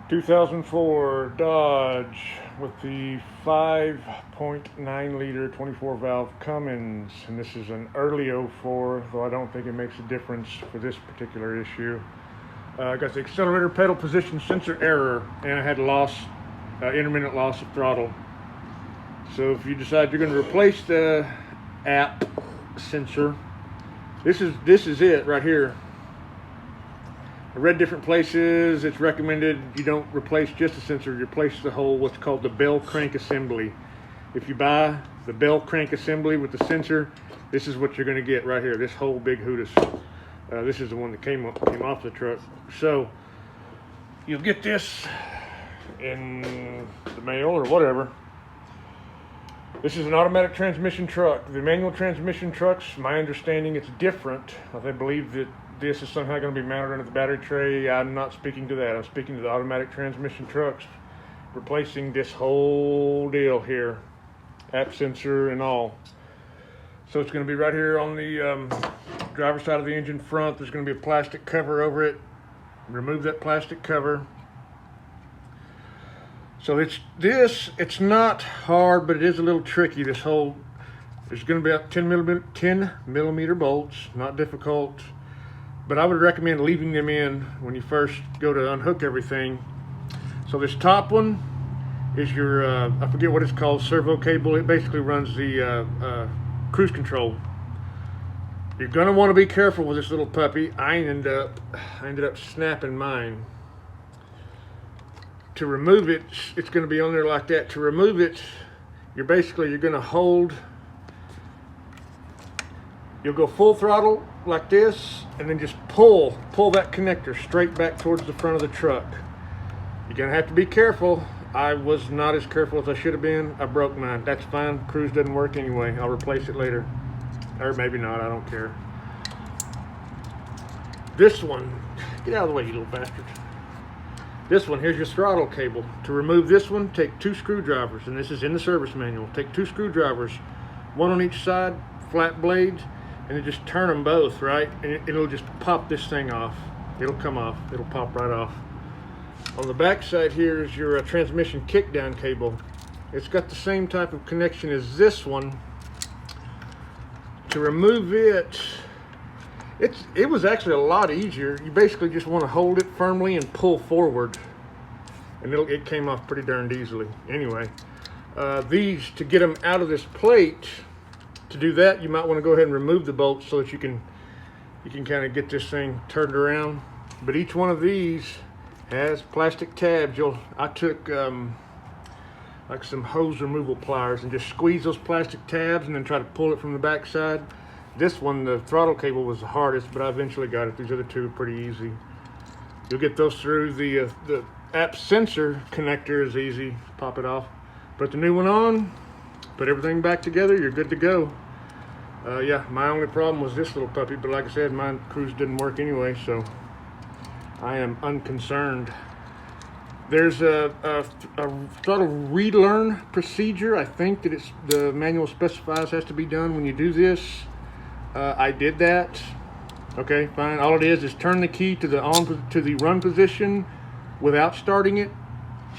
2004 Dodge with the 5.9 liter 24 valve Cummins, and this is an early '04, though I don't think it makes a difference for this particular issue. I got the accelerator pedal position sensor error, and I had intermittent loss of throttle. So if you decide you're going to replace the app sensor, this is it right here. I read different places it's recommended you don't replace just the sensor, you replace the whole what's called the bell crank assembly. If you buy the bell crank assembly with the sensor, this is what you're going to get right here, this whole big hootis. This is the one that came off the truck. So you'll get this in the mail or whatever. This is an automatic transmission truck. The manual transmission trucks, my understanding, it's different. I believe that this is somehow going to be mounted under the battery tray. I'm not speaking to that. I'm speaking to the automatic transmission trucks, replacing this whole deal here, app sensor and all. So it's going to be right here on the driver's side of the engine front. There's going to be a plastic cover over it. Remove that plastic cover. So it's not hard, but it is a little tricky. There's going to be about 10 millimeter bolts, not difficult. But I would recommend leaving them in when you first go to unhook everything. So this top one is your, I forget what it's called, servo cable. It basically runs the cruise control. You're gonna want to be careful with this little puppy. I ended up snapping mine. To remove it, it's going to be on there like that. To remove it, you're going to hold. You'll go full throttle like this, and then just pull that connector straight back towards the front of the truck. You're going to have to be careful. I was not as careful as I should have been. I broke mine. That's fine. Cruise doesn't work anyway. I'll replace it later. Or maybe not. I don't care. This one, get out of the way, you little bastard. This one, here's your throttle cable. To remove this one, take 2 screwdrivers, and this is in the service manual. Take 2 screwdrivers, one on each side, flat blades, and then just turn them both, right? And it'll just pop this thing off. It'll come off. It'll pop right off. On the back side here is your transmission kickdown cable. It's got the same type of connection as this one. To remove it, it was actually a lot easier. You basically just want to hold it firmly and pull forward, and it came off pretty darn easily. Anyway, these, to get them out of this plate, to do that you might want to go ahead and remove the bolts so that you can kind of get this thing turned around. But each one of these has plastic tabs. I took like some hose removal pliers and just squeeze those plastic tabs and then try to pull it from the back side. This one, the throttle cable, was the hardest, but I eventually got it. These other two are pretty easy. You'll get those through. The app sensor connector is easy. Pop it off. Put the new one on. Put everything back together. You're good to go. Yeah, my only problem was this little puppy, but like I said, my cruise didn't work anyway, so I am unconcerned. There's a throttle relearn procedure. I think that the manual specifies has to be done when you do this. I did that. Okay, fine. All it is turn the key to the run position without starting it.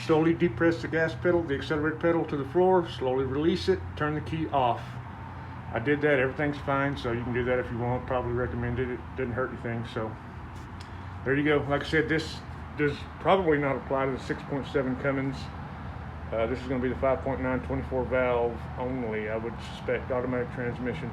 Slowly depress the gas pedal, the accelerator pedal to the floor. Slowly release it. Turn the key off. I did that. Everything's fine. So you can do that if you want. Probably recommended it. Didn't hurt anything. So there you go. Like I said, this does probably not apply to the 6.7 Cummins. This is going to be the 5.9 24 valve only. I would suspect automatic transmission.